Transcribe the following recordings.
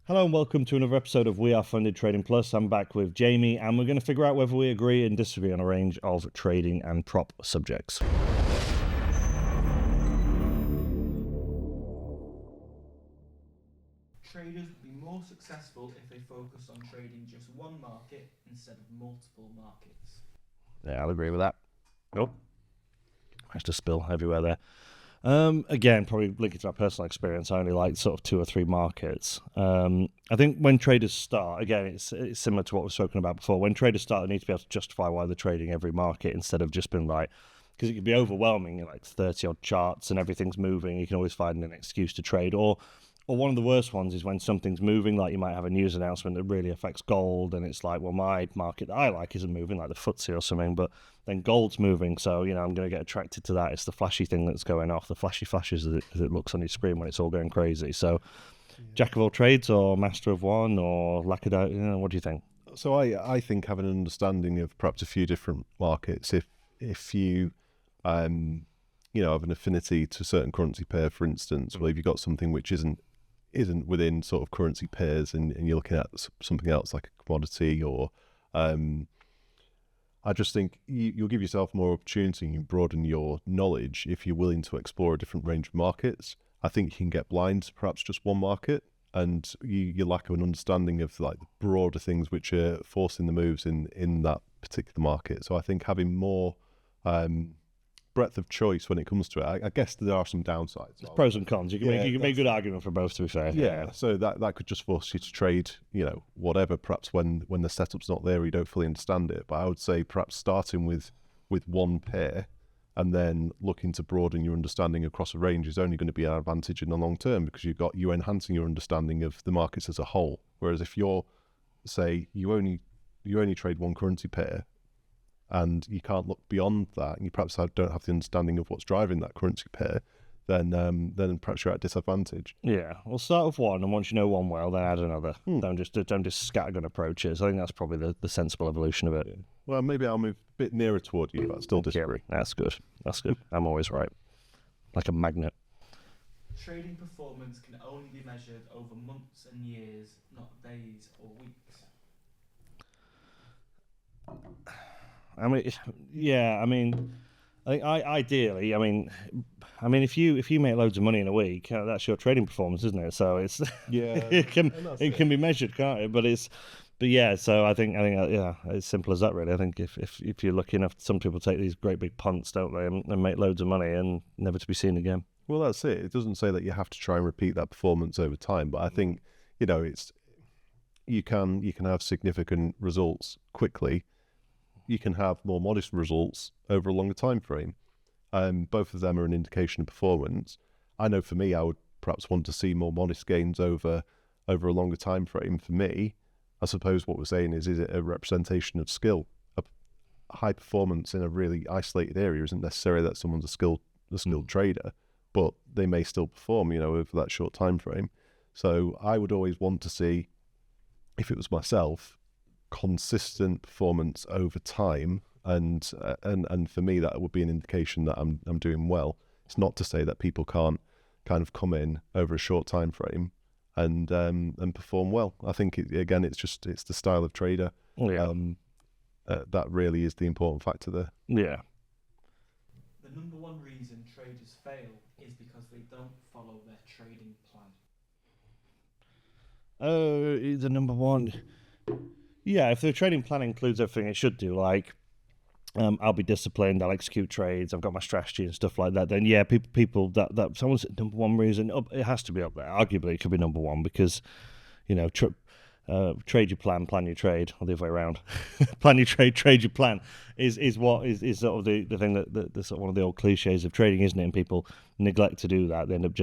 Hello and welcome to another episode of We Are Funded Trading Plus. I'm back with Jamie and we're going to figure out whether we agree and disagree on a range of trading and prop subjects. Traders will be more successful if they focus on trading just one market instead of multiple markets. Yeah, I'll agree with that. Oh, has to spill everywhere there. Again, probably linking to my personal experience, I only like sort of 2 or 3 markets. I think when traders start, again, it's similar to what we've spoken about before. When traders start, they need to be able to justify why they're trading every market instead of just being like, because it can be overwhelming, like 30 odd charts and everything's moving. You can always find an excuse to trade. Or one of the worst ones is when something's moving, like you might have a news announcement that really affects gold, and it's like, well, my market that I like isn't moving, like the FTSE or something, but then gold's moving, so I'm going to get attracted to that. It's the flashy thing that's going off, the flashy flashes as it looks on your screen when it's all going crazy. So, jack of all trades or master of one or lack of doubt, what do you think? So I think having an understanding of perhaps a few different markets, if you have an affinity to a certain currency pair, for instance, well, if you've got something which isn't within sort of currency pairs and you're looking at something else like a commodity or I just think you'll give yourself more opportunity and broaden your knowledge if you're willing to explore a different range of markets. I think you can get blind to perhaps just one market and you lack of an understanding of like the broader things which are forcing the moves in that particular market. So I think having more breadth of choice when it comes to it. I guess there are some downsides. There's pros and cons. You can make a good argument for both, to be fair. Yeah. So that could just force you to trade, whatever. Perhaps when the setup's not there, you don't fully understand it. But I would say perhaps starting with one pair and then looking to broaden your understanding across a range is only going to be an advantage in the long term because you're enhancing your understanding of the markets as a whole. Whereas if you're, say, you only trade one currency pair, and you can't look beyond that, and you perhaps don't have the understanding of what's driving that currency pair, then perhaps you're at a disadvantage. Yeah, we'll start with one, and once you know one well, then add another. Don't just scattergun approaches. I think that's probably the sensible evolution of it. Yeah. Well, maybe I'll move a bit nearer toward you, but still disagree. Yeah, that's good. I'm always right, like a magnet. Trading performance can only be measured over months and years, not days or weeks. I think ideally, if you make loads of money in a week, that's your trading performance, isn't it? So it's it can be measured, can't it? So I think it's simple as that, really. I think if you're lucky enough, some people take these great big punts, don't they, and make loads of money and never to be seen again. Well, that's it. It doesn't say that you have to try and repeat that performance over time, but I think it's you can have significant results quickly. You can have more modest results over a longer time frame. Both of them are an indication of performance. I know for me, I would perhaps want to see more modest gains over a longer time frame. For me, I suppose what we're saying is it a representation of skill? A high performance in a really isolated area isn't necessarily that someone's a skilled trader, but they may still perform, over that short time frame. So I would always want to see, if it was myself, consistent performance over time, and for me that would be an indication that I'm doing well. It's not to say that people can't kind of come in over a short time frame and perform well. I think it's the style of trader. Yeah. That really is the important factor there. Yeah. The number one reason traders fail is because they don't follow their trading plan. The number one. Yeah, if the trading plan includes everything it should do, like I'll be disciplined, I'll execute trades, I've got my strategy and stuff like that, then yeah, people that someone's number one reason, it has to be up there. Arguably, it could be number one because, trade your plan your trade, or the other way around. Plan your trade your plan is sort of the thing that sort of one of the old cliches of trading, isn't it? And people neglect to do that. They end up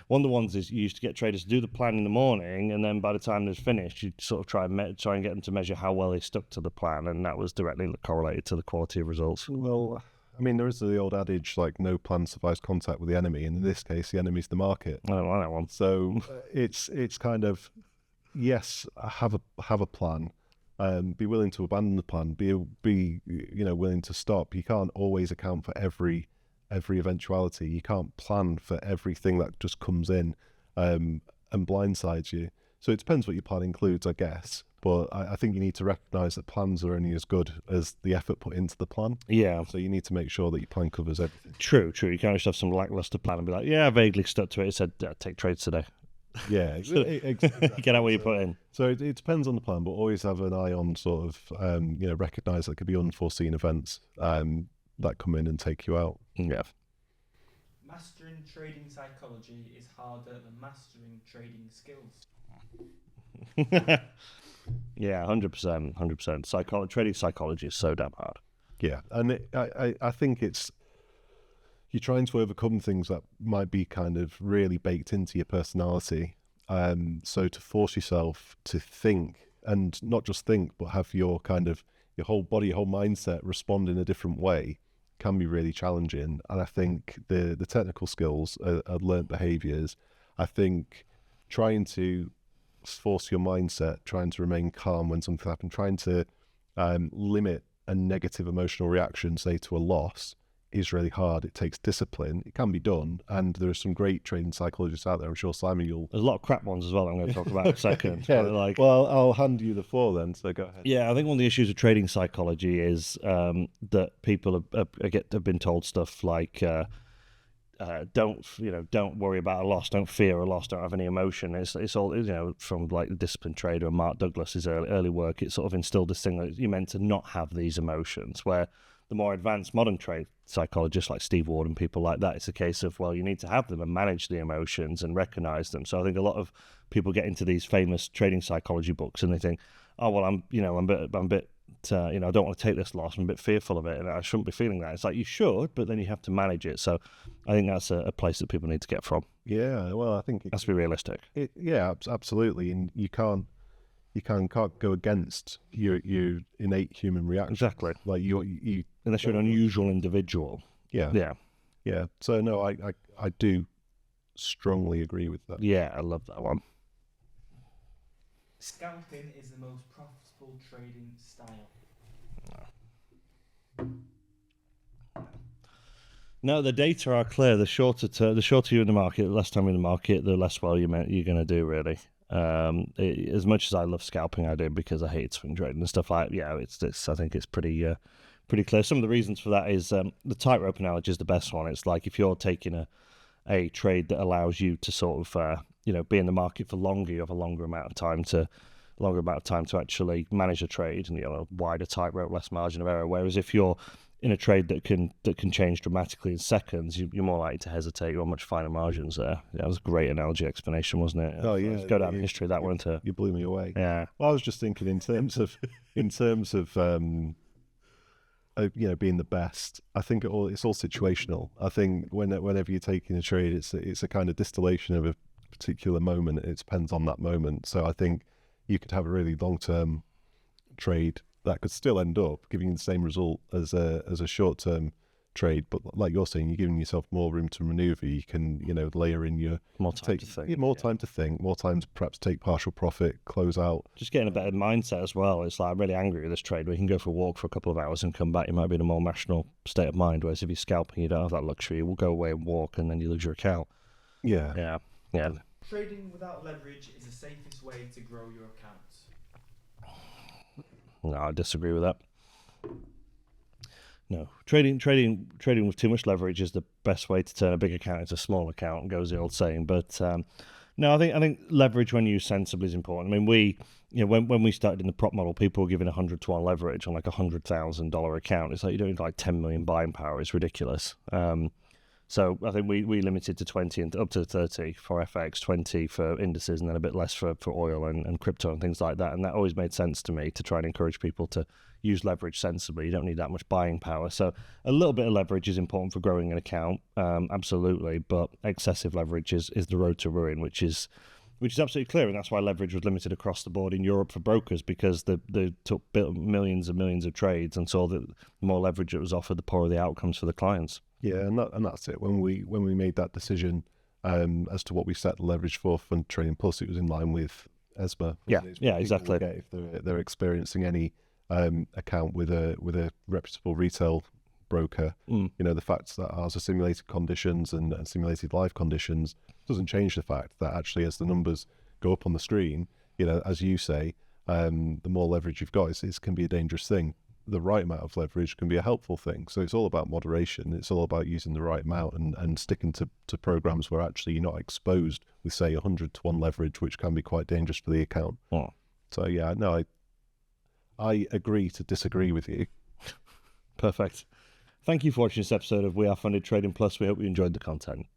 one of the ones is you used to get traders to do the plan in the morning, and then by the time they're finished, you sort of try and get them to measure how well they stuck to the plan, and that was directly correlated to the quality of results. Well, there is the old adage, like, no plan survives contact with the enemy, and in this case, the enemy's the market. I don't like that one. So it's kind of, yes, have a plan, be willing to abandon the plan, be willing to stop. You can't always account for every eventuality. You can't plan for everything that just comes in. and blindsides you. So it depends what your plan includes, I guess. But I think you need to recognise that plans are only as good as the effort put into the plan. Yeah. So you need to make sure that your plan covers everything. True. You can't just have some lackluster plan and be like, yeah, I vaguely stuck to it. It said, take trades today. Yeah, exactly. Get out what you put in. So it depends on the plan, but always have an eye on sort of, recognise there could be unforeseen events that come in and take you out. Yeah. Mastering trading psychology is harder than mastering trading skills. Yeah, 100%. Trading psychology is so damn hard. Yeah, and I think you're trying to overcome things that might be kind of really baked into your personality. So to force yourself to think, and not just think, but have your whole body, your whole mindset respond in a different way, can be really challenging. And I think the technical skills are learned behaviors. I think trying to force your mindset, trying to remain calm when something happens, trying to limit a negative emotional reaction, say to a loss, is really hard. It takes discipline. It can be done, and there are some great trading psychologists out there. I'm sure, Simon, There's a lot of crap ones as well I'm going to talk about in a second. Yeah. Well, I'll hand you the floor then, so go ahead. Yeah, I think one of the issues with trading psychology is that people have been told stuff like don't worry about a loss, don't fear a loss, don't have any emotion. It's all from like the Disciplined Trader and Mark Douglas's early work. It sort of instilled this thing that you're meant to not have these emotions, where the more advanced modern trade psychologists like Steve Ward and people like that, it's a case of, well, you need to have them and manage the emotions and recognize them. So I think a lot of people get into these famous trading psychology books and they think, oh, well, I'm a bit I don't want to take this loss. I'm a bit fearful of it and I shouldn't be feeling that. It's like, you should, but then you have to manage it. So I think that's a place that people need to get from. Yeah, well, I think it has to be realistic. Yeah, absolutely. And you can't go against your innate human reaction. Exactly. Like you unless you're an unusual individual. Yeah. So no, I do strongly agree with that. Yeah, I love that one. Scalping is the most profitable trading style. No, the data are clear. The shorter you're in the market, the less time you're in the market, the less well you're going to do, really. As much as I love scalping, I do because I hate swing trading and stuff like that. Yeah, I think it's pretty clear. Some of the reasons for that is the tightrope analogy is the best one. It's like if you're taking a trade that allows you to sort of be in the market for longer, you have a longer amount of time to actually manage a trade, and a wider tightrope, less margin of error. Whereas if you're in a trade that can change dramatically in seconds, you're more likely to hesitate. You've got much finer margins there. Yeah, that was a great analogy explanation, wasn't it? Oh yeah, let's go down in history that weren't it? You blew me away. Yeah. Well, I was just thinking in terms of being the best. I think it's all situational. I think whenever you're taking a trade, it's a kind of distillation of a particular moment. It depends on that moment. So I think you could have a really long-term trade that could still end up giving you the same result as a short-term trade, but like you're saying, you're giving yourself more room to maneuver. You can layer in your more time to think, more time to think, more time to perhaps take partial profit, close out. Just getting a better mindset as well. It's like, I'm really angry with this trade. We can go for a walk for a couple of hours and come back. You might be in a more rational state of mind. Whereas if you're scalping, you don't have that luxury. You will go away and walk, and then you lose your account. Yeah. Trading without leverage is the safest way to grow your accounts. No, I disagree with that. No, trading with too much leverage is the best way to turn a big account into a small account, goes the old saying. But no, I think leverage when used sensibly is important. I mean, when we started in the prop model, people were giving 100 to 1 leverage on like $100,000 account. It's like, you don't need like 10 million buying power. It's ridiculous. So I think we limited to 20 and up to 30 for FX, 20 for indices, and then a bit less for oil and crypto and things like that. And that always made sense to me, to try and encourage people to use leverage sensibly. You don't need that much buying power. So a little bit of leverage is important for growing an account, absolutely. But excessive leverage is the road to ruin, which is absolutely clear. And that's why leverage was limited across the board in Europe for brokers, because they took millions and millions of trades and saw that the more leverage that was offered, the poorer the outcomes for the clients. Yeah, and that's it. When we made that decision as to what we set the leverage for Fund Trading Plus, it was in line with ESMA. Yeah, exactly. If they're experiencing any account with a reputable retail broker, the fact that ours are simulated conditions and simulated live conditions, doesn't change the fact that actually as the numbers go up on the screen, as you say, the more leverage you've got, it can be a dangerous thing. The right amount of leverage can be a helpful thing. So it's all about moderation. It's all about using the right amount and sticking to programs where actually you're not exposed with, say, 100-to-1 leverage, which can be quite dangerous for the account. Oh. So yeah, no, I agree to disagree with you. Perfect. Thank you for watching this episode of We Are Funded Trading Plus. We hope you enjoyed the content.